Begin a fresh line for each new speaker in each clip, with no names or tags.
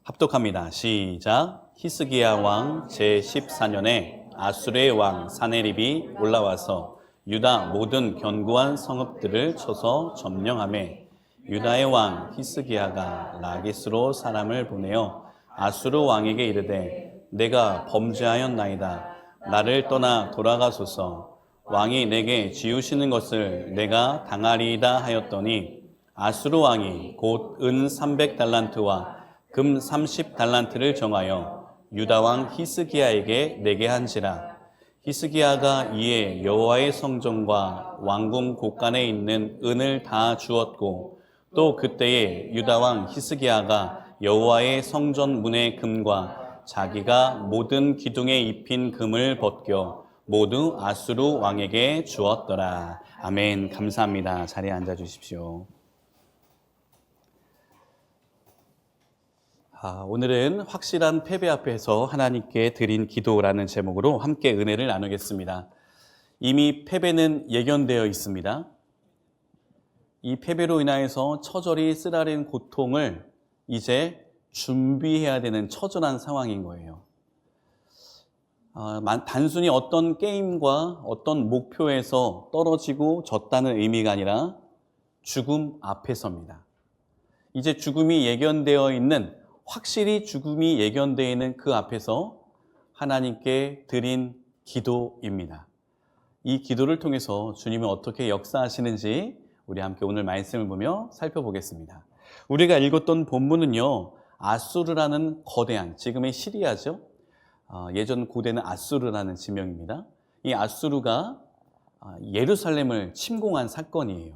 합독합니다. 시작. 히스기야 왕 제14년에 아수르의 왕 사네립이 올라와서 유다 모든 견고한 성읍들을 쳐서 점령하매 유다의 왕 히스기야가 라기스로 사람을 보내어 아수르 왕에게 이르되 내가 범죄하였나이다. 나를 떠나 돌아가소서. 왕이 내게 지우시는 것을 내가 당하리이다 하였더니 아수르 왕이 곧 은 300달란트와 금 30달란트를 정하여 유다 왕 히스기야에게 내게 한지라. 히스기야가 이에 여호와의 성전과 왕궁 곳간에 있는 은을 다 주었고 또 그때에 유다 왕 히스기야가 여호와의 성전 문의 금과 자기가 모든 기둥에 입힌 금을 벗겨 모두 아수르 왕에게 주었더라. 아멘. 감사합니다. 자리에 앉아 주십시오. 오늘은 확실한 패배 앞에서 하나님께 드린 기도라는 제목으로 함께 은혜를 나누겠습니다. 이미 패배는 예견되어 있습니다. 이 패배로 인하여서 처절히 쓰라린 고통을 이제 준비해야 되는 처절한 상황인 거예요. 단순히 어떤 게임과 어떤 목표에서 떨어지고 졌다는 의미가 아니라 죽음 앞에서입니다. 이제 죽음이 예견되어 있는, 확실히 죽음이 예견되어 있는 그 앞에서 하나님께 드린 기도입니다. 이 기도를 통해서 주님은 어떻게 역사하시는지 우리 함께 오늘 말씀을 보며 살펴보겠습니다. 우리가 읽었던 본문은요, 아수르라는 거대한, 지금의 시리아죠. 예전 고대는 아수르라는 지명입니다. 이 아수르가 예루살렘을 침공한 사건이에요.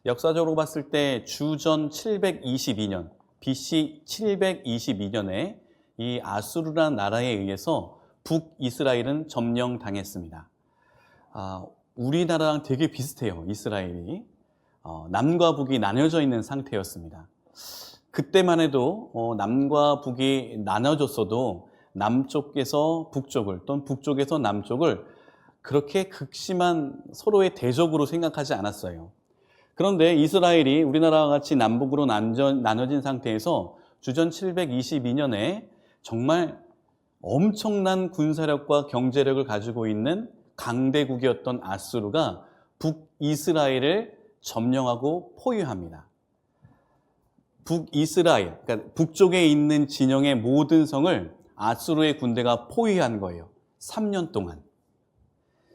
역사적으로 봤을 때 주전 722년, BC 722년에 이 아수르라는 나라에 의해서 북이스라엘은 점령당했습니다. 우리나라랑 되게 비슷해요. 이스라엘이 남과 북이 나뉘어져 있는 상태였습니다. 그때만 해도 남과 북이 나눠졌어도 남쪽에서 북쪽을 또는 북쪽에서 남쪽을 그렇게 극심한 서로의 대적으로 생각하지 않았어요. 그런데 이스라엘이 우리나라와 같이 남북으로 나눠진 상태에서 주전 722년에 정말 엄청난 군사력과 경제력을 가지고 있는 강대국이었던 아수르가 북이스라엘을 점령하고 포위합니다. 북이스라엘, 그러니까 북쪽에 있는 진영의 모든 성을 아수르의 군대가 포위한 거예요. 3년 동안.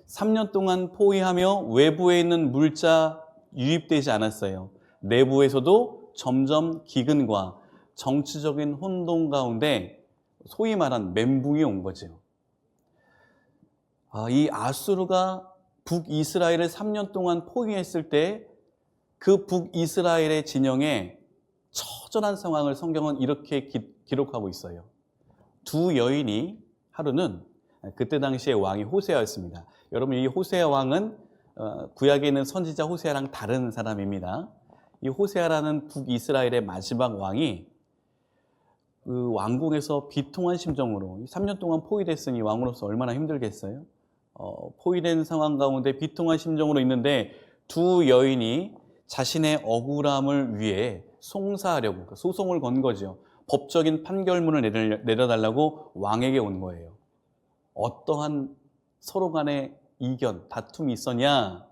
3년 동안 포위하며 외부에 있는 물자 유입되지 않았어요. 내부에서도 점점 기근과 정치적인 혼돈 가운데 소위 말한 멘붕이 온 거죠. 이 아수르가 북이스라엘을 3년 동안 포위했을 때 그 북이스라엘의 진영에 처절한 상황을 성경은 이렇게 기록하고 있어요. 두 여인이, 하루는 그때 당시의 왕이 호세아였습니다. 여러분, 이 호세아 왕은 구약에 있는 선지자 호세아랑 다른 사람입니다. 이 호세아라는 북이스라엘의 마지막 왕이 그 왕궁에서 비통한 심정으로 3년 동안 포위됐으니 왕으로서 얼마나 힘들겠어요? 포위된 상황 가운데 비통한 심정으로 있는데 두 여인이 자신의 억울함을 위해 송사하려고 소송을 건 거죠. 법적인 판결문을 내려달라고 왕에게 온 거예요. 어떠한 서로 간의 이견, 다툼이 있었냐?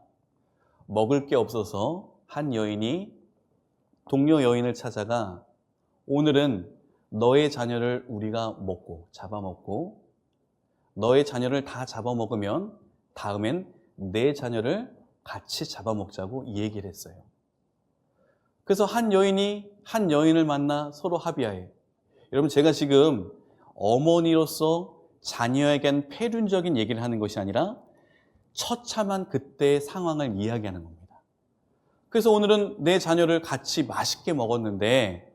먹을 게 없어서 한 여인이 동료 여인을 찾아가 오늘은 너의 자녀를 우리가 잡아먹고 너의 자녀를 다 잡아먹으면 다음엔 내 자녀를 같이 잡아먹자고 얘기를 했어요. 그래서 한 여인이 한 여인을 만나 서로 합의하에, 여러분, 제가 지금 어머니로서 자녀에겐 폐륜적인 얘기를 하는 것이 아니라 처참한 그때의 상황을 이야기하는 겁니다. 그래서 오늘은 내 자녀를 같이 맛있게 먹었는데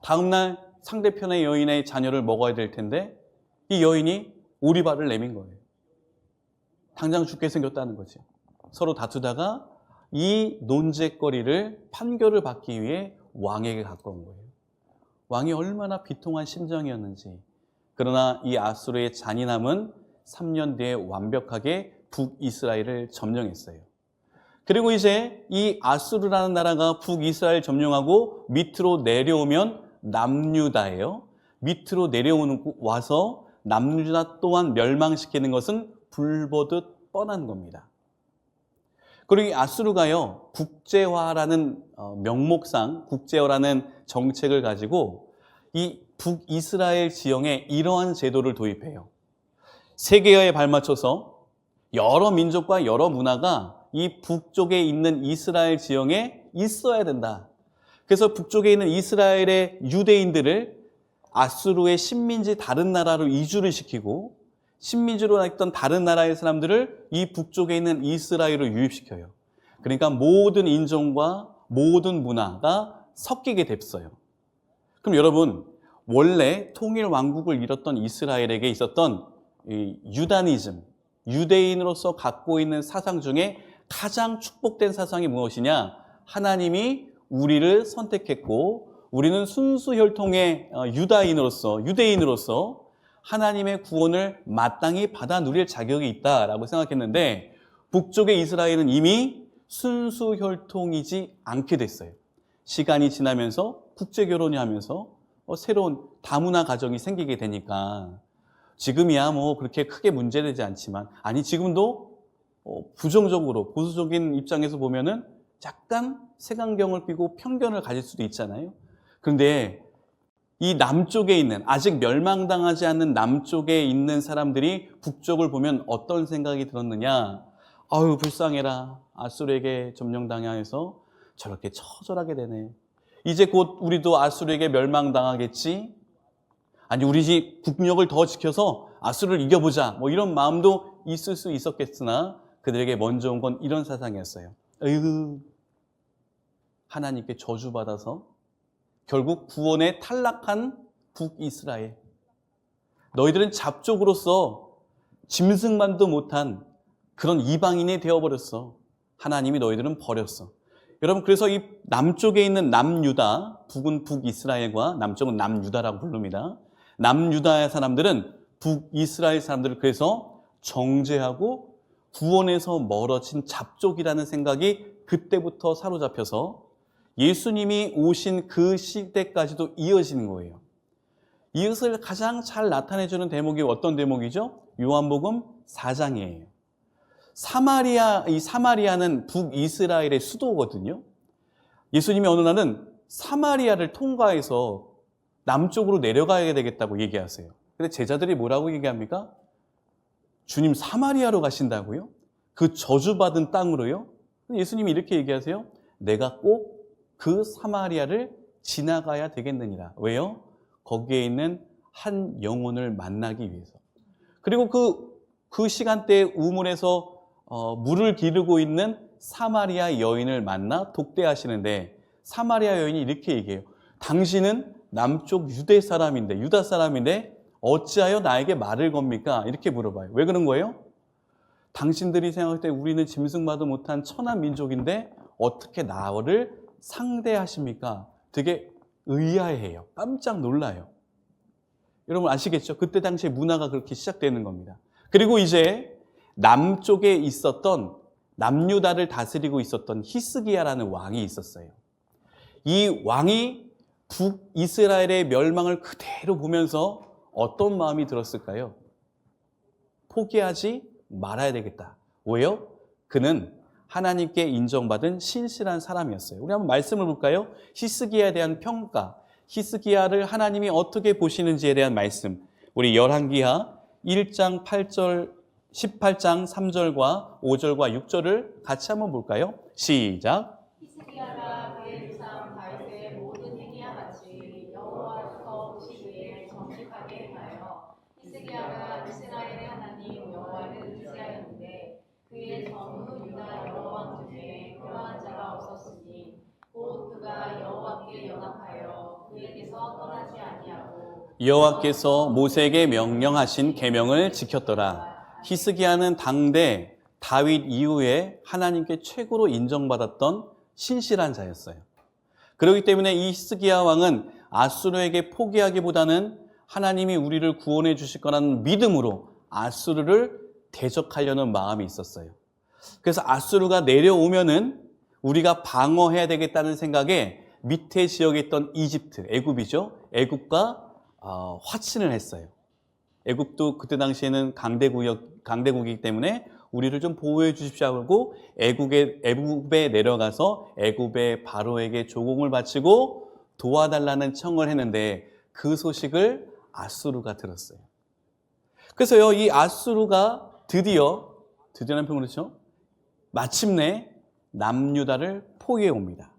다음날 상대편의 여인의 자녀를 먹어야 될 텐데 이 여인이 오리발을 내민 거예요. 당장 죽게 생겼다는 거죠. 서로 다투다가 이 논쟁거리를 판결을 받기 위해 왕에게 갖고 온 거예요. 왕이 얼마나 비통한 심정이었는지. 그러나 이 아수르의 잔인함은 3년 뒤에 완벽하게 북이스라엘을 점령했어요. 그리고 이제 이 아수르라는 나라가 북이스라엘 점령하고 밑으로 내려오면 남유다예요. 밑으로 와서 남유다 또한 멸망시키는 것은 불보듯 뻔한 겁니다. 그리고 이 아수르가요, 국제화라는 명목상 국제화라는 정책을 가지고 이 북이스라엘 지형에 이러한 제도를 도입해요. 세계화에 발맞춰서 여러 민족과 여러 문화가 이 북쪽에 있는 이스라엘 지형에 있어야 된다. 그래서 북쪽에 있는 이스라엘의 유대인들을 아수르의 식민지 다른 나라로 이주를 시키고 식민지로 있던 다른 나라의 사람들을 이 북쪽에 있는 이스라엘로 유입시켜요. 그러니까 모든 인종과 모든 문화가 섞이게 됐어요. 그럼 여러분, 원래 통일 왕국을 이뤘던 이스라엘에게 있었던 이 유다니즘, 유대인으로서 갖고 있는 사상 중에 가장 축복된 사상이 무엇이냐? 하나님이 우리를 선택했고 우리는 순수 혈통의 유대인으로서 하나님의 구원을 마땅히 받아 누릴 자격이 있다라고 생각했는데 북쪽의 이스라엘은 이미 순수 혈통이지 않게 됐어요. 시간이 지나면서 국제결혼이 하면서 새로운 다문화 가정이 생기게 되니까 지금이야 뭐 그렇게 크게 문제되지 않지만 지금도 부정적으로 보수적인 입장에서 보면은 약간 색안경을 끼고 편견을 가질 수도 있잖아요. 그런데 이 남쪽에 있는 아직 멸망당하지 않는 남쪽에 있는 사람들이 북쪽을 보면 어떤 생각이 들었느냐? 아유 불쌍해라. 아수르에게 점령당해서 저렇게 처절하게 되네. 이제 곧 우리도 아수르에게 멸망당하겠지? 우리 국력을 더 지켜서 아수르를 이겨보자. 뭐 이런 마음도 있을 수 있었겠으나 그들에게 먼저 온 건 이런 사상이었어요. 에휴, 하나님께 저주받아서 결국 구원에 탈락한 북이스라엘. 너희들은 잡족으로서 짐승만도 못한 그런 이방인이 되어버렸어. 하나님이 너희들은 버렸어. 여러분, 그래서 이 남쪽에 있는 남유다, 북은 북이스라엘과 남쪽은 남유다라고 부릅니다. 남유다의 사람들은 북이스라엘 사람들을 그래서 정죄하고 구원에서 멀어진 잡족이라는 생각이 그때부터 사로잡혀서 예수님이 오신 그 시대까지도 이어지는 거예요. 이것을 가장 잘 나타내주는 대목이 어떤 대목이죠? 요한복음 4장이에요. 이 사마리아는 북이스라엘의 수도거든요. 예수님이 어느 날은 사마리아를 통과해서 남쪽으로 내려가야 되겠다고 얘기하세요. 근데 제자들이 뭐라고 얘기합니까? 주님 사마리아로 가신다고요? 그 저주받은 땅으로요? 예수님이 이렇게 얘기하세요. 내가 꼭 그 사마리아를 지나가야 되겠느니라. 왜요? 거기에 있는 한 영혼을 만나기 위해서. 그리고 그 시간대에 우물에서 물을 기르고 있는 사마리아 여인을 만나 독대하시는데 사마리아 여인이 이렇게 얘기해요. 당신은 남쪽 유다 사람인데 어찌하여 나에게 말을 겁니까? 이렇게 물어봐요. 왜 그런 거예요? 당신들이 생각할 때 우리는 짐승마도 못한 천한 민족인데 어떻게 나를 상대하십니까? 되게 의아해해요. 깜짝 놀라요. 여러분 아시겠죠? 그때 당시에 문화가 그렇게 시작되는 겁니다. 그리고 이제 남쪽에 있었던 남유다를 다스리고 있었던 히스기야라는 왕이 있었어요. 이 왕이 북이스라엘의 멸망을 그대로 보면서 어떤 마음이 들었을까요? 포기하지 말아야 되겠다. 왜요? 그는 하나님께 인정받은 신실한 사람이었어요. 우리 한번 말씀을 볼까요? 히스기야에 대한 평가, 히스기야를 하나님이 어떻게 보시는지에 대한 말씀. 우리 열왕기하 1장 8절, 18장 3절과 5절과 6절을 같이 한번 볼까요? 시작.
히스기야가 그의 조상 다윗의 모든 행위와 같이 여호와께서 보시기에 정직하게 행하여 히스기야가 이스라엘의 하나님 여호와를 의지하였는데 그의 전후 유다 여러 왕 중에 그러한 자가 없었으니 곧 그가 여호와께 연합하여 그에게서 떠나지 아니하고
여호와께서 모세에게 명령하신 계명을 지켰더라. 히스기야는 당대 다윗 이후에 하나님께 최고로 인정받았던 신실한 자였어요. 그렇기 때문에 이 히스기야 왕은 아수르에게 포기하기보다는 하나님이 우리를 구원해 주실 거라는 믿음으로 아수르를 대적하려는 마음이 있었어요. 그래서 아수르가 내려오면은 우리가 방어해야 되겠다는 생각에 밑에 지역에 있던 이집트, 애굽이죠. 애굽과 화친을 했어요. 애굽도 그때 당시에는 강대국이기 때문에 우리를 좀 보호해 주십시오 하고 애굽에 내려가서 애굽의 바로에게 조공을 바치고 도와달라는 청을 했는데 그 소식을 아수르가 들었어요. 그래서요, 이 아수르가 드디어는 그렇죠? 마침내 남유다를 포위해 옵니다.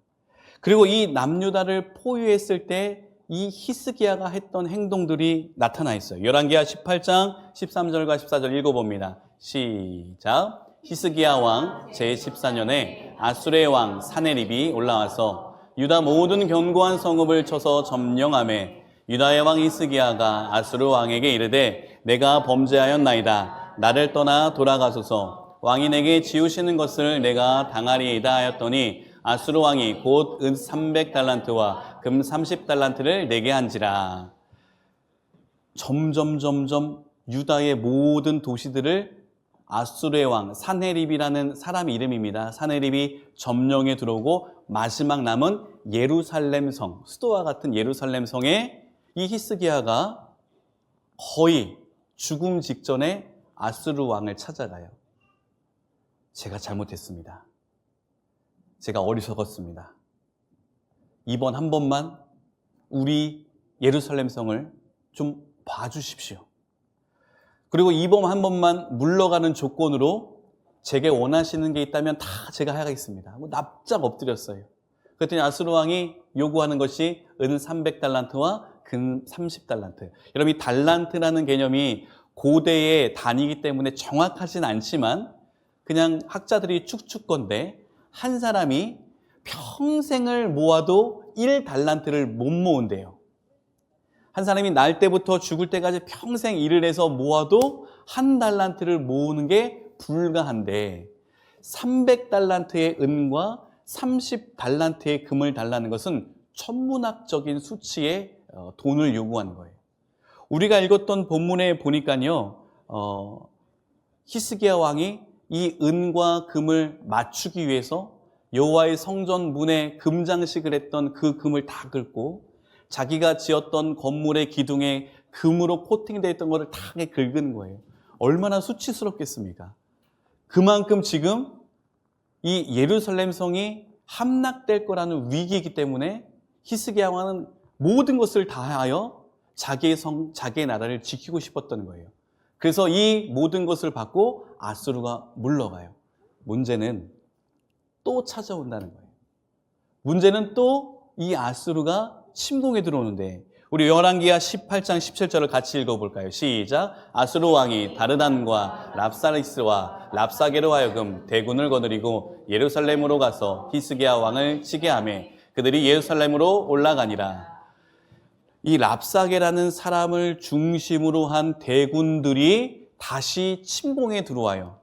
그리고 이 남유다를 포위했을 때 이 히스기야가 했던 행동들이 나타나 있어요. 열왕기하 18장 13절과 14절 읽어봅니다. 시작. 히스기야 왕 제14년에 아수르의 왕 사네립이 올라와서 유다 모든 견고한 성읍을 쳐서 점령하매 유다의 왕 히스기야가 아수르 왕에게 이르되 내가 범죄하였나이다. 나를 떠나 돌아가소서. 왕이 내게 지우시는 것을 내가 당하리이다 하였더니 아수르 왕이 곧 은 300달란트와 금 30달란트를 내게 한지라. 점점 유다의 모든 도시들을 아수르의 왕 사네립이라는 사람 이름입니다. 사네립이 점령에 들어오고 마지막 남은 예루살렘 성, 수도와 같은 예루살렘 성에 이 히스기야가 거의 죽음 직전에 아수르 왕을 찾아가요. 제가 잘못했습니다. 제가 어리석었습니다. 이번 한 번만 우리 예루살렘 성을 좀 봐주십시오. 그리고 이번 한 번만 물러가는 조건으로 제게 원하시는 게 있다면 다 제가 하겠습니다. 하고 납작 엎드렸어요. 그랬더니 아수르 왕이 요구하는 것이 은 300달란트와 금 30달란트. 여러분, 이 달란트라는 개념이 고대의 단위이기 때문에 정확하진 않지만 그냥 학자들이 축축건데 한 사람이 평생을 모아도 1달란트를 못 모은대요. 한 사람이 날 때부터 죽을 때까지 평생 일을 해서 모아도 1달란트를 모으는 게 불가한데 300달란트의 은과 30달란트의 금을 달라는 것은 천문학적인 수치의 돈을 요구하는 거예요. 우리가 읽었던 본문에 보니까요, 히스기야 왕이 이 은과 금을 맞추기 위해서 여호와의 성전 문에 금장식을 했던 그 금을 다 긁고 자기가 지었던 건물의 기둥에 금으로 코팅되어 있던 것을 다 긁은 거예요. 얼마나 수치스럽겠습니까? 그만큼 지금 이 예루살렘 성이 함락될 거라는 위기이기 때문에 히스기야 왕은 모든 것을 다하여 자기의 성, 자기의 나라를 지키고 싶었던 거예요. 그래서 이 모든 것을 받고 아수르가 물러가요. 문제는 또 찾아온다는 거예요. 문제는 또 이 아수르가 침공에 들어오는데 우리 열왕기하 18장 17절을 같이 읽어볼까요? 시작. 아수르 왕이 다르단과 랍사리스와 랍사게로 하여금 대군을 거느리고 예루살렘으로 가서 히스기야 왕을 치게 하며 그들이 예루살렘으로 올라가니라. 이 랍사게라는 사람을 중심으로 한 대군들이 다시 침공에 들어와요.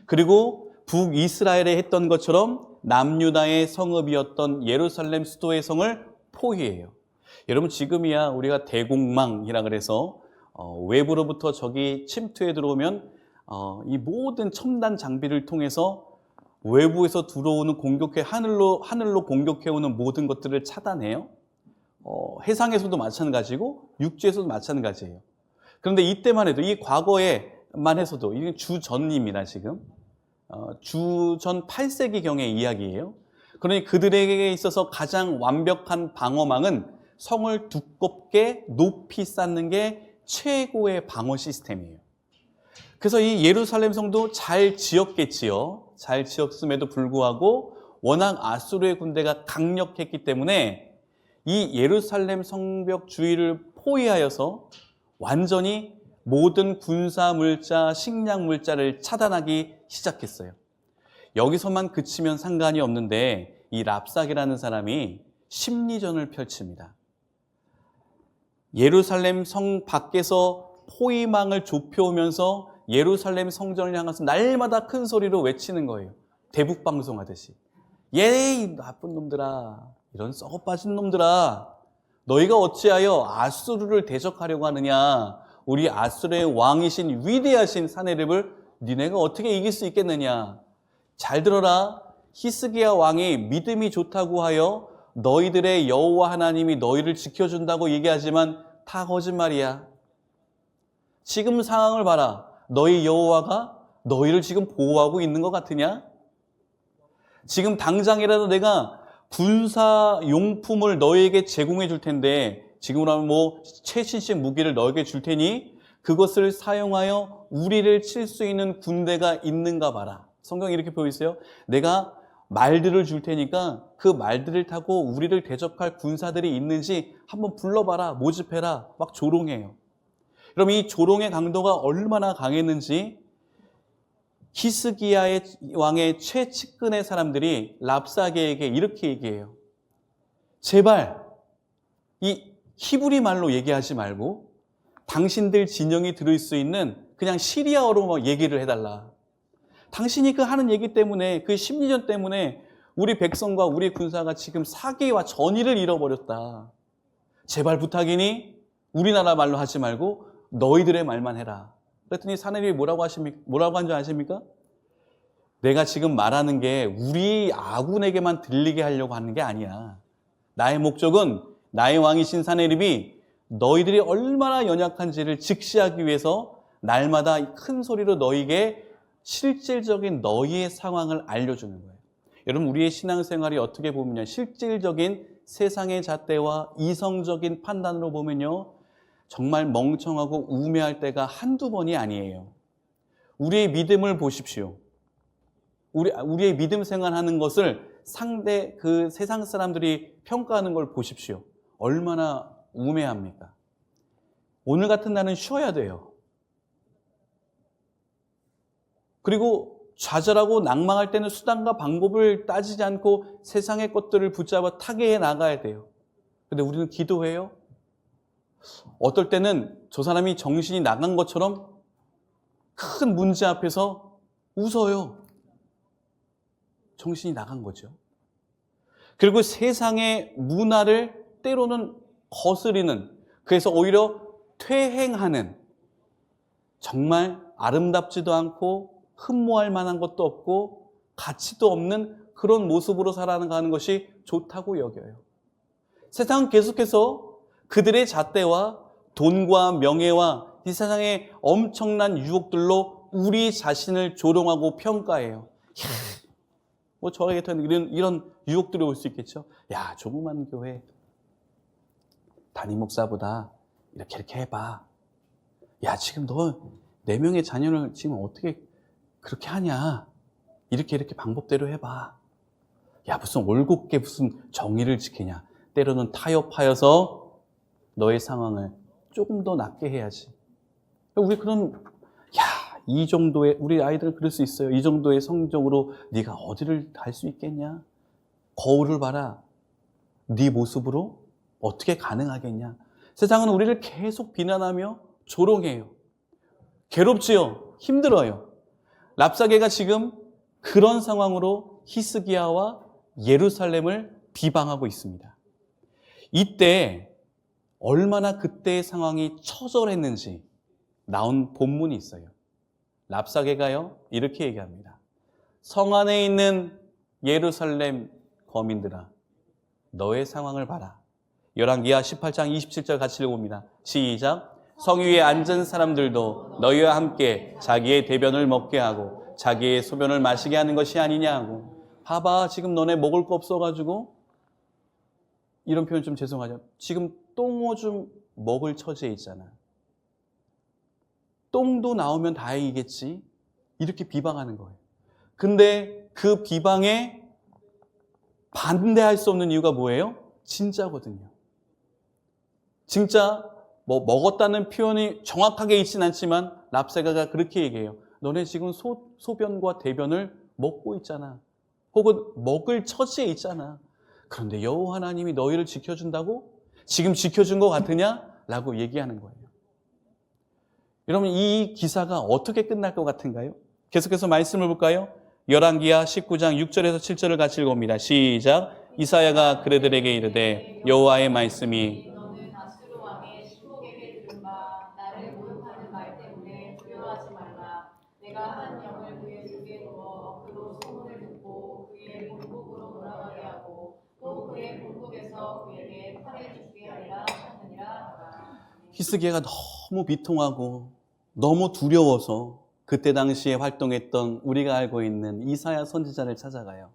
그리고 북이스라엘에 했던 것처럼 남유다의 성읍이었던 예루살렘 수도의 성을 포위해요. 여러분, 지금이야 우리가 대공망이라 그래서 외부로부터 적이 침투해 들어오면 이 모든 첨단 장비를 통해서 외부에서 들어오는 하늘로 공격해오는 모든 것들을 차단해요. 해상에서도 마찬가지고 육지에서도 마찬가지예요. 그런데 이때만 해도 이 과거에만 해서도 이게 주전입니다. 지금 주전 8세기경의 이야기예요. 그러니 그들에게 있어서 가장 완벽한 방어망은 성을 두껍게 높이 쌓는 게 최고의 방어 시스템이에요. 그래서 이 예루살렘 성도 잘 지었겠지요. 잘 지었음에도 불구하고 워낙 아수르의 군대가 강력했기 때문에 이 예루살렘 성벽 주위를 포위하여서 완전히 모든 군사 물자, 식량 물자를 차단하기 시작했어요. 여기서만 그치면 상관이 없는데 이 랍사게라는 사람이 심리전을 펼칩니다. 예루살렘 성 밖에서 포위망을 좁혀오면서 예루살렘 성전을 향해서 날마다 큰 소리로 외치는 거예요. 대북 방송하듯이. 예이 나쁜 놈들아, 이런 썩어 빠진 놈들아, 너희가 어찌하여 아수르를 대적하려고 하느냐? 우리 아수르의 왕이신 위대하신 사네립을 니네가 어떻게 이길 수 있겠느냐? 잘 들어라. 히스기야 왕이 믿음이 좋다고 하여 너희들의 여호와 하나님이 너희를 지켜준다고 얘기하지만 다 거짓말이야. 지금 상황을 봐라. 너희 여호와가 너희를 지금 보호하고 있는 것 같으냐? 지금 당장이라도 내가 군사 용품을 너희에게 제공해 줄 텐데, 지금으로 하면 뭐 최신식 무기를 너에게 줄 테니 그것을 사용하여 우리를 칠 수 있는 군대가 있는가 봐라. 성경이 이렇게 보여있어요. 내가 말들을 줄 테니까 그 말들을 타고 우리를 대적할 군사들이 있는지 한번 불러봐라, 모집해라, 막 조롱해요. 그럼 이 조롱의 강도가 얼마나 강했는지 히스기야의 왕의 최측근의 사람들이 랍사게에게 이렇게 얘기해요. 제발 이 히브리 말로 얘기하지 말고 당신들 진영이 들을 수 있는 그냥 시리아어로 얘기를 해달라. 당신이 그 하는 얘기 때문에, 그 심리전 때문에 우리 백성과 우리 군사가 지금 사기와 전의를 잃어버렸다. 제발 부탁이니 우리나라 말로 하지 말고 너희들의 말만 해라. 그랬더니 사내립이 뭐라고 한 줄 아십니까? 내가 지금 말하는 게 우리 아군에게만 들리게 하려고 하는 게 아니야. 나의 목적은 나의 왕이신 사내립이 너희들이 얼마나 연약한지를 직시하기 위해서 날마다 큰 소리로 너희에게 실질적인 너희의 상황을 알려주는 거예요. 여러분, 우리의 신앙생활이 어떻게 보면요, 실질적인 세상의 잣대와 이성적인 판단으로 보면요, 정말 멍청하고 우매할 때가 한두 번이 아니에요. 우리의 믿음을 보십시오. 우리의 믿음 생활하는 것을 상대 그 세상 사람들이 평가하는 걸 보십시오. 얼마나 우매합니까? 오늘 같은 날은 쉬어야 돼요. 그리고 좌절하고 낭망할 때는 수단과 방법을 따지지 않고 세상의 것들을 붙잡아 타개해 나가야 돼요. 근데 우리는 기도해요. 어떨 때는 저 사람이 정신이 나간 것처럼 큰 문제 앞에서 웃어요. 정신이 나간 거죠. 그리고 세상의 문화를 때로는 거스리는, 그래서 오히려 퇴행하는, 정말 아름답지도 않고 흠모할 만한 것도 없고 가치도 없는 그런 모습으로 살아가는 것이 좋다고 여겨요. 세상은 계속해서 그들의 잣대와 돈과 명예와 이 세상의 엄청난 유혹들로 우리 자신을 조롱하고 평가해요. 뭐 저에게는 이런 유혹들이 올 수 있겠죠. 야, 조그만 교회 담임 목사보다 이렇게 해봐. 야, 지금 너 4명의 자녀를 지금 어떻게 그렇게 하냐. 이렇게 방법대로 해봐. 야, 무슨 올곧게 무슨 정의를 지키냐. 때로는 타협하여서 너의 상황을 조금 더 낫게 해야지. 우리 이 정도의, 우리 아이들은 그럴 수 있어요. 이 정도의 성적으로 네가 어디를 갈 수 있겠냐? 거울을 봐라. 네 모습으로 어떻게 가능하겠냐? 세상은 우리를 계속 비난하며 조롱해요. 괴롭지요. 힘들어요. 랍사게가 지금 그런 상황으로 히스기야와 예루살렘을 비방하고 있습니다. 이때 얼마나 그때의 상황이 처절했는지 나온 본문이 있어요. 랍사게가요, 이렇게 얘기합니다. 성 안에 있는 예루살렘 거민들아, 너의 상황을 봐라. 열왕기하 18장 27절 같이 읽어봅니다. 시작. 성 위에 앉은 사람들도 너희와 함께 자기의 대변을 먹게 하고 자기의 소변을 마시게 하는 것이 아니냐고. 봐봐, 지금 너네 먹을 거 없어가지고, 이런 표현 좀 죄송하죠. 지금 똥오줌 먹을 처지에 있잖아. 똥도 나오면 다행이겠지. 이렇게 비방하는 거예요. 근데 그 비방에 반대할 수 없는 이유가 뭐예요? 진짜거든요. 진짜 뭐 먹었다는 표현이 정확하게 있진 않지만 랍사게가 그렇게 얘기해요. 너네 지금 소변과 대변을 먹고 있잖아. 혹은 먹을 처지에 있잖아. 그런데 여호와 하나님이 너희를 지켜준다고? 지금 지켜준 것 같으냐? 라고 얘기하는 거예요. 여러분, 이 기사가 어떻게 끝날 것 같은가요? 계속해서 말씀을 볼까요? 열왕기하 19장 6절에서 7절을 같이 읽어봅니다. 시작. 이사야가 그들에게 이르되 여호와의 말씀이
너는 아수르 왕의 신복에게 들은 바 나를 모욕하는 말 때문에 두려워하지 말라. 내가 한 영을 그의 속에 두어 그로 소문을 듣고 그의 본국으로 돌아가게 하고 또 그의 본국에서 그에게 팔에 주게 하리라 하느니라.
히스기야가 너무 비통하고 너무 두려워서 그때 당시에 활동했던 우리가 알고 있는 이사야 선지자를 찾아가요.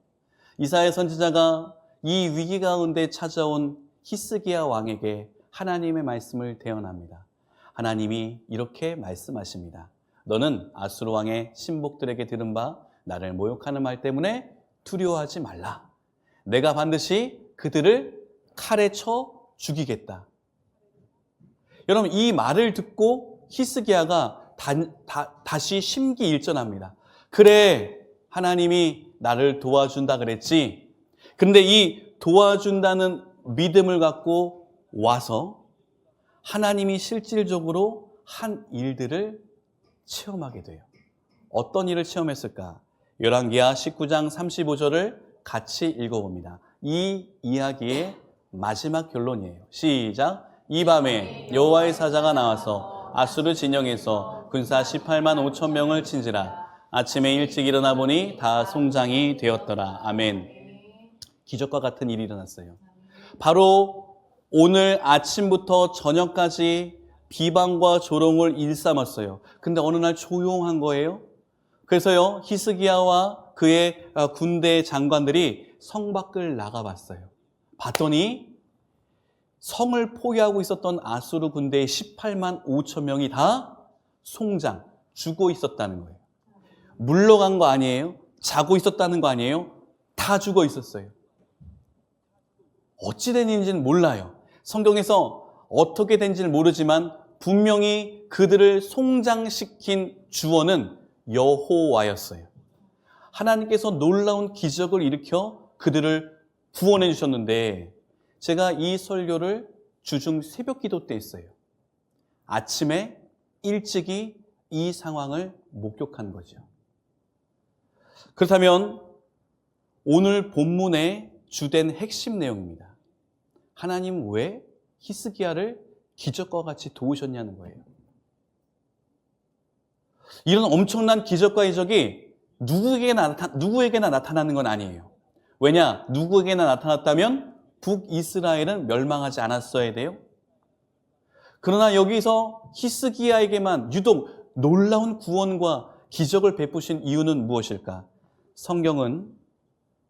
이사야 선지자가 이 위기 가운데 찾아온 히스기야 왕에게 하나님의 말씀을 대언합니다. 하나님이 이렇게 말씀하십니다. 너는 아수르 왕의 신복들에게 들은 바 나를 모욕하는 말 때문에 두려워하지 말라. 내가 반드시 그들을 칼에 쳐 죽이겠다. 여러분, 이 말을 듣고 히스기야가 다시 심기일전합니다. 그래, 하나님이 나를 도와준다 그랬지. 근데 이 도와준다는 믿음을 갖고 와서 하나님이 실질적으로 한 일들을 체험하게 돼요. 어떤 일을 체험했을까? 열왕기하 19장 35절을 같이 읽어봅니다. 이 이야기의 마지막 결론이에요. 시작. 이 밤에 여호와의 사자가 나와서 아수르 진영에서 군사 18만 5천 명을 친지라. 아침에 일찍 일어나 보니 다 송장이 되었더라. 아멘. 기적과 같은 일이 일어났어요. 바로 오늘 아침부터 저녁까지 비방과 조롱을 일삼았어요. 근데 어느 날 조용한 거예요. 그래서요, 히스기야와 그의 군대 장관들이 성 밖을 나가봤어요. 봤더니 성을 포위하고 있었던 아수르 군대의 18만 5천 명이 다 송장, 죽어 있었다는 거예요. 물러간 거 아니에요? 자고 있었다는 거 아니에요? 다 죽어 있었어요. 어찌 된 일인지는 몰라요. 성경에서 어떻게 된지는 모르지만 분명히 그들을 송장시킨 주어는 여호와였어요. 하나님께서 놀라운 기적을 일으켜 그들을 구원해 주셨는데, 제가 이 설교를 주중 새벽 기도 때 했어요. 아침에 일찍이 이 상황을 목격한 거죠. 그렇다면 오늘 본문의 주된 핵심 내용입니다. 하나님 왜 히스기야를 기적과 같이 도우셨냐는 거예요. 이런 엄청난 기적과 이적이 누구에게나 나타나는 건 아니에요. 왜냐? 누구에게나 나타났다면 북이스라엘은 멸망하지 않았어야 돼요. 그러나 여기서 히스기야에게만 유독 놀라운 구원과 기적을 베푸신 이유는 무엇일까? 성경은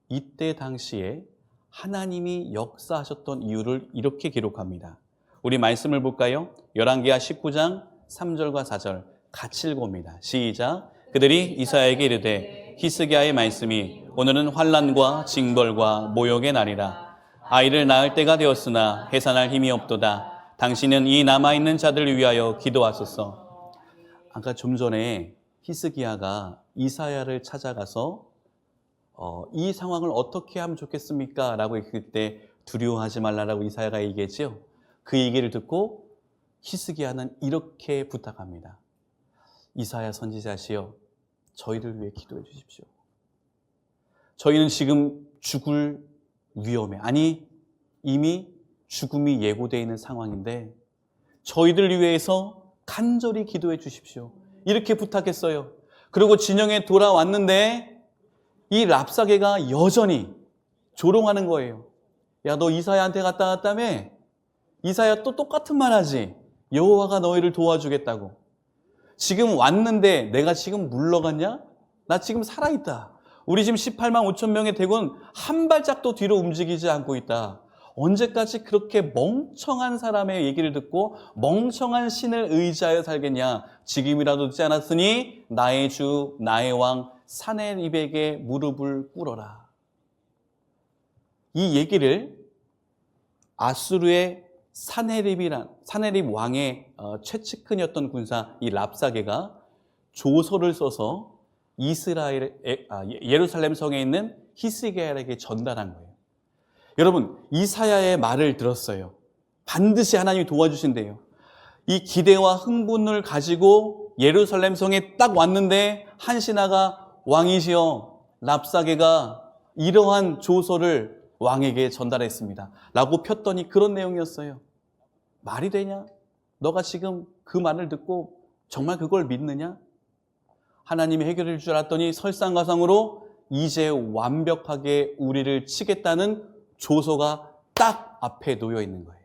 이때 당시에 하나님이 역사하셨던 이유를 이렇게 기록합니다. 우리 말씀을 볼까요? 열왕기하 19장 3절과 4절 같이 읽어봅니다. 시작. 그들이 이사야에게 이르되 히스기야의 말씀이 오늘은 환난과 징벌과 모욕의 날이라. 아이를 낳을 때가 되었으나 해산할 힘이 없도다. 당신은 이 남아있는 자들을 위하여 기도하소서. 아까 좀 전에 히스기야가 이사야를 찾아가서 이 상황을 어떻게 하면 좋겠습니까? 라고 했을 때 두려워하지 말라라고 이사야가 얘기했지요. 그 얘기를 듣고 히스기야는 이렇게 부탁합니다. 이사야 선지자시여, 저희를 위해 기도해 주십시오. 저희는 지금 죽을 위험에, 아니 이미 죽음이 예고되어 있는 상황인데 저희들 위해서 간절히 기도해 주십시오. 이렇게 부탁했어요. 그리고 진영에 돌아왔는데 이 랍사게가 여전히 조롱하는 거예요. 야, 너 이사야한테 갔다 왔다며? 이사야 또 똑같은 말 하지. 여호와가 너희를 도와주겠다고. 지금 왔는데 내가 지금 물러갔냐? 나 지금 살아있다. 우리 지금 18만 5천 명의 대군 한 발짝도 뒤로 움직이지 않고 있다. 언제까지 그렇게 멍청한 사람의 얘기를 듣고 멍청한 신을 의지하여 살겠냐? 지금이라도 듣지 않았으니 나의 주 나의 왕 사네립에게 무릎을 꿇어라. 이 얘기를 아수르의 사네립 왕의 최측근이었던 군사 이 랍사게가 조서를 써서 예루살렘 성에 있는 히스기야에게 전달한 거예요. 여러분, 이사야의 말을 들었어요. 반드시 하나님이 도와주신대요. 이 기대와 흥분을 가지고 예루살렘 성에 딱 왔는데 한 신하가 왕이시여, 랍사게가 이러한 조서를 왕에게 전달했습니다. 라고 폈더니 그런 내용이었어요. 말이 되냐? 너가 지금 그 말을 듣고 정말 그걸 믿느냐? 하나님이 해결해 줄 줄 알았더니 설상가상으로 이제 완벽하게 우리를 치겠다는 조서가 딱 앞에 놓여 있는 거예요.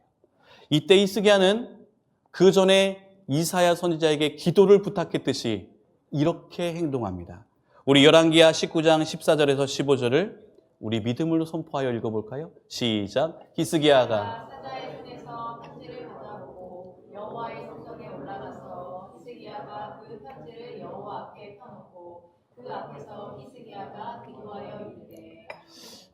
이때 히스기야는 그 전에 이사야 선지자에게 기도를 부탁했듯이 이렇게 행동합니다. 우리 열왕기하 19장 14절에서 15절을 우리 믿음으로 선포하여 읽어볼까요? 시작. 히스기야가
사자의 손에서 편지를 받아보고 여호와의 성전에 올라가서 히스기야가 그 편지를 여호와 앞에 펴놓고 그 앞에서 히스기야가 기도하여 이르되.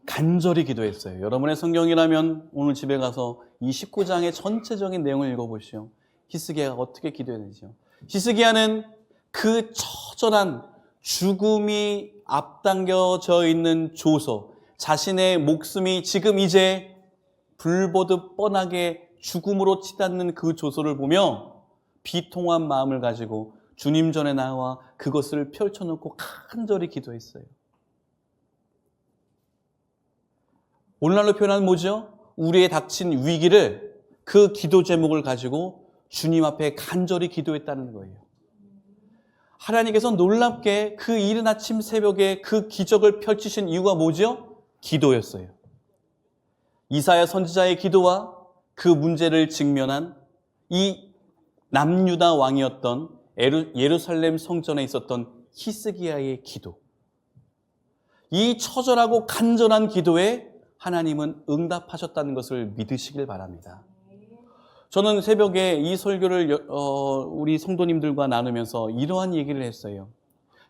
간절히 기도했어요. 여러분의 성경이라면 오늘 집에 가서 이 19장의 전체적인 내용을 읽어보시오. 히스기야가 어떻게 기도했는지요. 히스기야는 그 처절한 죽음이 앞당겨져 있는 조소, 자신의 목숨이 지금 이제 불보듯 뻔하게 죽음으로 치닫는 그 조소를 보며 비통한 마음을 가지고 주님 전에 나와 그것을 펼쳐놓고 간절히 기도했어요. 오늘날로 표현하면 뭐죠? 우리의 닥친 위기를 그 기도 제목을 가지고 주님 앞에 간절히 기도했다는 거예요. 하나님께서 놀랍게 그 이른 아침 새벽에 그 기적을 펼치신 이유가 뭐죠? 기도였어요. 이사야 선지자의 기도와 그 문제를 직면한 이 남유다 왕이었던 예루살렘 성전에 있었던 히스기야의 기도. 이 처절하고 간절한 기도에 하나님은 응답하셨다는 것을 믿으시길 바랍니다. 저는 새벽에 이 설교를 우리 성도님들과 나누면서 이러한 얘기를 했어요.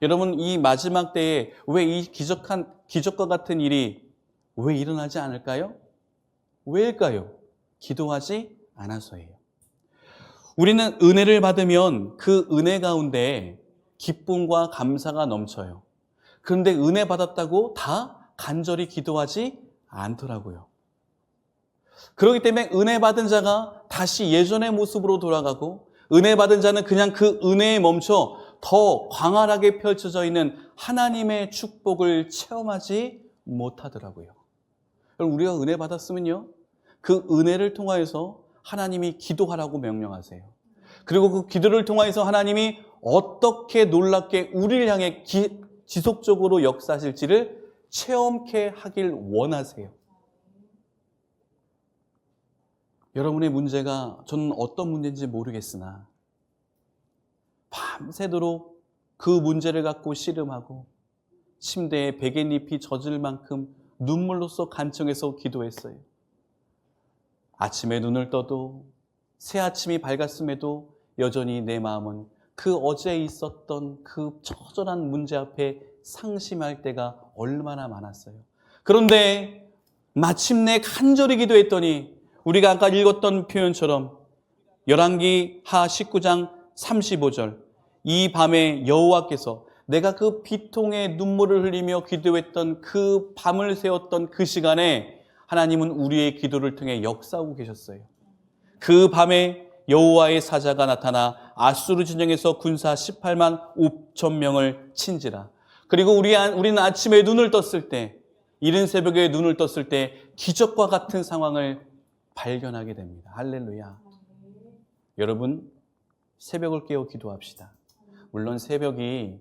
여러분, 이 마지막 때에 왜 이 기적과 같은 일이 왜 일어나지 않을까요? 왜일까요? 기도하지 않아서예요. 우리는 은혜를 받으면 그 은혜 가운데 기쁨과 감사가 넘쳐요. 그런데 은혜 받았다고 다 간절히 기도하지 않더라고요. 그렇기 때문에 은혜 받은 자가 다시 예전의 모습으로 돌아가고, 은혜 받은 자는 그냥 그 은혜에 멈춰 더 광활하게 펼쳐져 있는 하나님의 축복을 체험하지 못하더라고요. 우리가 은혜 받았으면요, 그 은혜를 통하여서 하나님이 기도하라고 명령하세요. 그리고 그 기도를 통하여서 하나님이 어떻게 놀랍게 우리를 향해 지속적으로 역사하실지를 체험케 하길 원하세요. 여러분의 문제가 저는 어떤 문제인지 모르겠으나 밤새도록 그 문제를 갖고 씨름하고 침대에 베갯잎이 젖을 만큼 눈물로써 간청해서 기도했어요. 아침에 눈을 떠도 새아침이 밝았음에도 여전히 내 마음은 그 어제 있었던 그 처절한 문제 앞에 상심할 때가 얼마나 많았어요. 그런데 마침내 간절히 기도했더니 우리가 아까 읽었던 표현처럼 열왕기하 19장 35절, 이 밤에 여호와께서 내가 그 비통의 눈물을 흘리며 기도했던 그 밤을 새웠던 그 시간에 하나님은 우리의 기도를 통해 역사하고 계셨어요. 그 밤에 여호와의 사자가 나타나 아수르 진영에서 군사 18만 5천 명을 친지라. 그리고 우리는 아침에 눈을 떴을 때, 이른 새벽에 눈을 떴을 때 기적과 같은 상황을 발견하게 됩니다. 할렐루야. 여러분, 새벽을 깨어 기도합시다. 물론 새벽이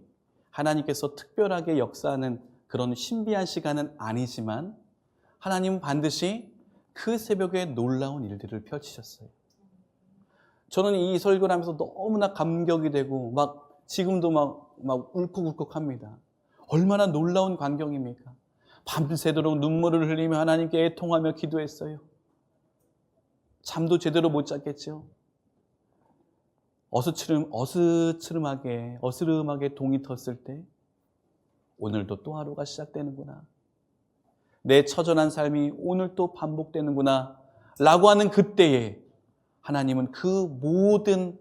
하나님께서 특별하게 역사하는 그런 신비한 시간은 아니지만 하나님은 반드시 그 새벽에 놀라운 일들을 펼치셨어요. 저는 이 설교를 하면서 너무나 감격이 되고 지금도 막 울컥울컥합니다. 얼마나 놀라운 광경입니까? 밤새도록 눈물을 흘리며 하나님께 애통하며 기도했어요. 잠도 제대로 못 잤겠죠. 어스름하게 동이 텄을 때 오늘도 또 하루가 시작되는구나. 내 처절한 삶이 오늘 또 반복되는구나 라고 하는 그때에 하나님은 그 모든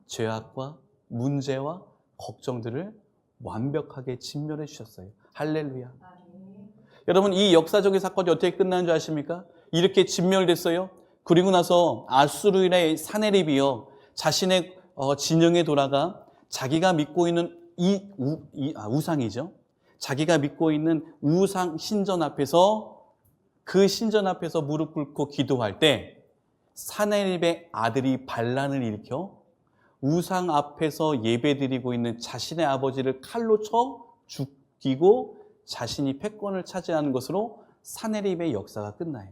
죄악과 문제와 걱정들을 완벽하게 진멸해 주셨어요. 할렐루야. 여러분, 이 역사적인 사건이 어떻게 끝나는 줄 아십니까? 이렇게 진멸됐어요. 그리고 나서 아수르의 사네립이요, 자신의 진영에 돌아가 자기가 믿고 있는 우상이죠. 자기가 믿고 있는 우상 신전 앞에서, 그 신전 앞에서 무릎 꿇고 기도할 때 사네립의 아들이 반란을 일으켜 우상 앞에서 예배드리고 있는 자신의 아버지를 칼로 쳐 죽이고 자신이 패권을 차지하는 것으로 사네립의 역사가 끝나요.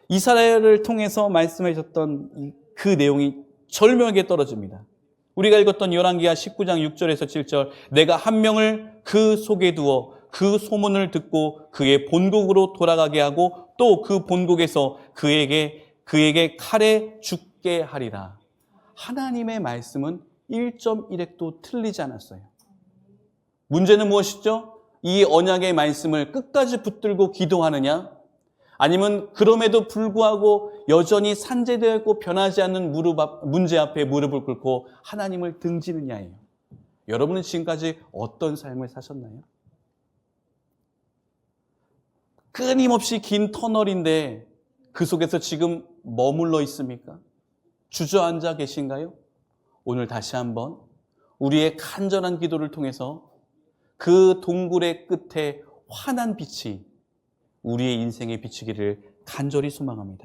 이스라엘을 통해서 말씀하셨던 그 내용이 절묘하게 떨어집니다. 우리가 읽었던 열왕기하 19장 6절에서 7절, 내가 한 명을 그 속에 두어 그 소문을 듣고 그의 본국으로 돌아가게 하고 또 그 본국에서 그에게 칼에 죽게 하리라. 하나님의 말씀은 1.1핵도 틀리지 않았어요. 문제는 무엇이죠? 이 언약의 말씀을 끝까지 붙들고 기도하느냐, 아니면 그럼에도 불구하고 여전히 산재되어 있고 변하지 않는 문제 앞에 무릎을 꿇고 하나님을 등지느냐예요. 여러분은 지금까지 어떤 삶을 사셨나요? 끊임없이 긴 터널인데 그 속에서 지금 머물러 있습니까? 주저앉아 계신가요? 오늘 다시 한번 우리의 간절한 기도를 통해서 그 동굴의 끝에 환한 빛이 우리의 인생에 비치기를 간절히 소망합니다.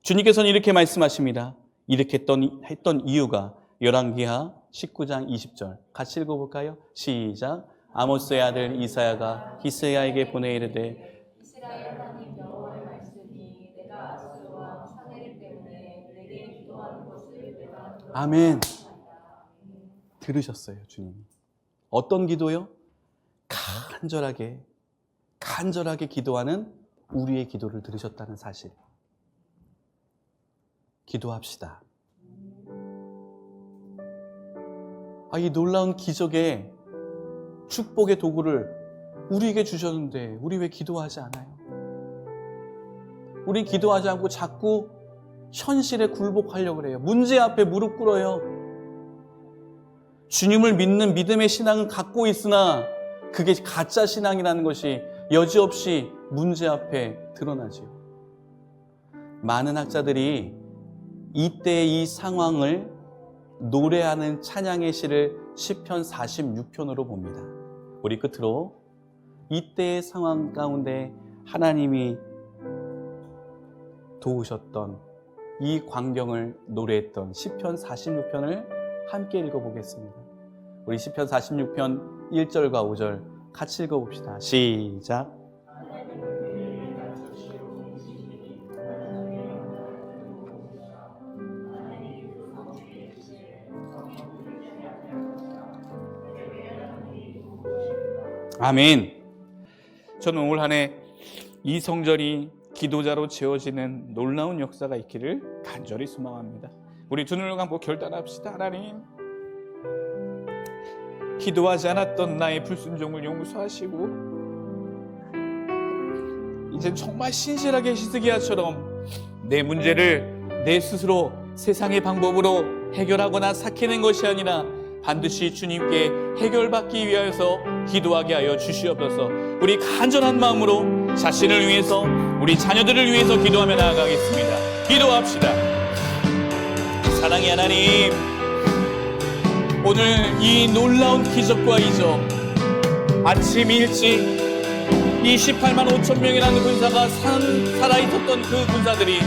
주님께서는 이렇게 말씀하십니다. 이렇게 했던 이유가 열왕기하 19장 20절 같이 읽어볼까요? 시작. 아모스의 아들 이사야가 히스야에게 보내 이르되
이스라엘 하나님 여호와의 말씀이 내가 아수르 왕 사내립 때문에 내게 기도하는 것을 내가 들었다.
아멘. 들으셨어요, 주님이. 어떤 기도요? 간절하게 기도하는 우리의 기도를 들으셨다는 사실. 기도합시다. 이 놀라운 기적의 축복의 도구를 우리에게 주셨는데 우리 왜 기도하지 않아요? 우린 기도하지 않고 자꾸 현실에 굴복하려고 해요. 문제 앞에 무릎 꿇어요. 주님을 믿는 믿음의 신앙은 갖고 있으나 그게 가짜 신앙이라는 것이 여지없이 문제 앞에 드러나지요. 많은 학자들이 이때의 이 상황을 노래하는 찬양의 시를 시편 46편으로 봅니다. 우리 끝으로 이때의 상황 가운데 하나님이 도우셨던 이 광경을 노래했던 시편 46편을 함께 읽어보겠습니다. 우리 시편 46편 1절과 5절 같이 읽어봅시다. 시작. 아멘. 저는 올 한 해 이 성전이 기도자로 채워지는 놀라운 역사가 있기를 간절히 소망합니다. 우리 두 눈을 감고 결단합시다. 하나님, 기도하지 않았던 나의 불순종을 용서하시고 이젠 정말 신실하게 히스기야처럼 내 문제를 내 스스로 세상의 방법으로 해결하거나 삭히는 것이 아니라 반드시 주님께 해결받기 위하여서 기도하게 하여 주시옵소서. 우리 간절한 마음으로 자신을 위해서, 우리 자녀들을 위해서 기도하며 나아가겠습니다. 기도합시다. 사랑의 하나님, 오늘 이 놀라운 기적과 이적, 아침 일찍 이 18만 5천 명이라는 군사가 살아있었던 그 군사들이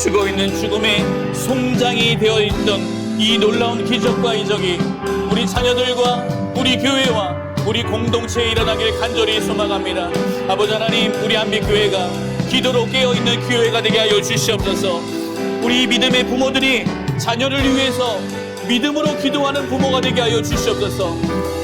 죽어있는 죽음의 송장이 되어있던 이 놀라운 기적과 이적이 우리 자녀들과 우리 교회와 우리 공동체에 일어나길 간절히 소망합니다. 아버지 하나님, 우리 한빛교회가 기도로 깨어있는 교회가 되게 하여 주시옵소서. 우리 믿음의 부모들이 자녀를 위해서 믿음으로 기도하는 부모가 되게 하여 주시옵소서.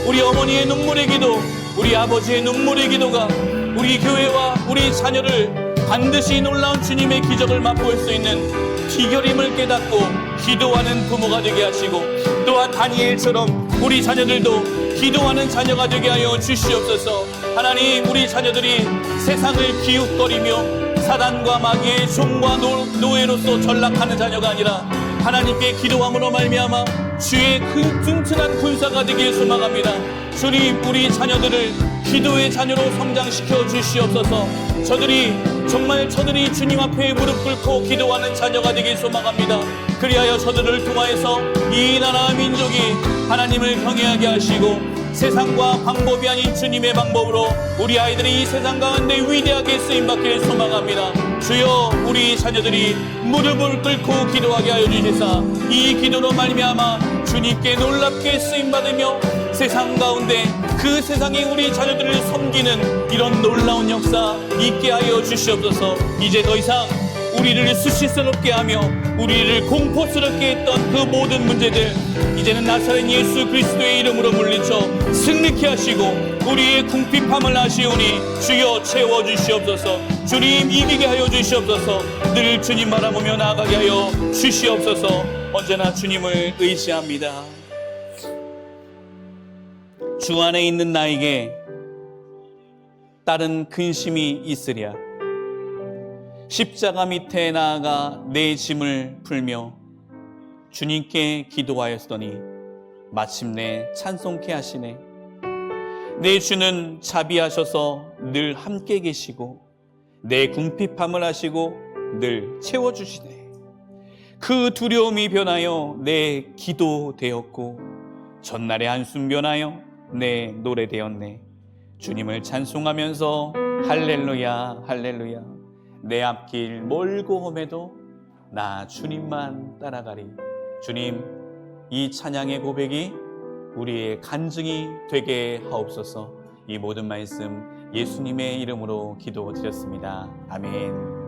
우리 어머니의 눈물의 기도, 우리 아버지의 눈물의 기도가 우리 교회와 우리 자녀를 반드시 놀라운 주님의 기적을 맛볼 수 있는 비결임을 깨닫고 기도하는 부모가 되게 하시고, 또한 다니엘처럼 우리 자녀들도 기도하는 자녀가 되게 하여 주시옵소서. 하나님, 우리 자녀들이 세상을 기웃거리며 사단과 마귀의 종과 노예로서 전락하는 자녀가 아니라 하나님께 기도함으로 말미암아 주의 큰 튼튼한 군사가 되길 소망합니다. 주님, 우리 자녀들을 기도의 자녀로 성장시켜 주시옵소서. 저들이 주님 앞에 무릎 꿇고 기도하는 자녀가 되길 소망합니다. 그리하여 저들을 통하여서 이 나라 민족이 하나님을 경외하게 하시고 세상과 방법이 아닌 주님의 방법으로 우리 아이들이 이 세상 가운데 위대하게 쓰임받기를 소망합니다. 주여, 우리 자녀들이 무릎을 꿇고 기도하게 하여 주시사 이 기도로 말미암아 주님께 놀랍게 쓰임받으며 세상 가운데 그 세상에 우리 자녀들을 섬기는 이런 놀라운 역사 있게 하여 주시옵소서. 이제 더 이상 우리를 수치스럽게 하며 우리를 공포스럽게 했던 그 모든 문제들 이제는 나사렛 예수 그리스도의 이름으로 물리쳐 승리케 하시고 우리의 궁핍함을 아시오니 주여 채워주시옵소서. 주님 이기게 하여 주시옵소서. 늘 주님 바라보며 나아가게 하여 주시옵소서. 언제나 주님을 의지합니다. 주 안에 있는 나에게 다른 근심이 있으랴. 십자가 밑에 나아가 내 짐을 풀며 주님께 기도하였더니 마침내 찬송케 하시네. 내 주는 자비하셔서 늘 함께 계시고 내 궁핍함을 아시고 늘 채워주시네. 그 두려움이 변하여 내 기도 되었고 전날의 한숨 변하여 내 노래 되었네. 주님을 찬송하면서 할렐루야 할렐루야. 내 앞길 멀고 험해도 나 주님만 따라가리. 주님, 이 찬양의 고백이 우리의 간증이 되게 하옵소서. 이 모든 말씀 예수님의 이름으로 기도드렸습니다. 아멘.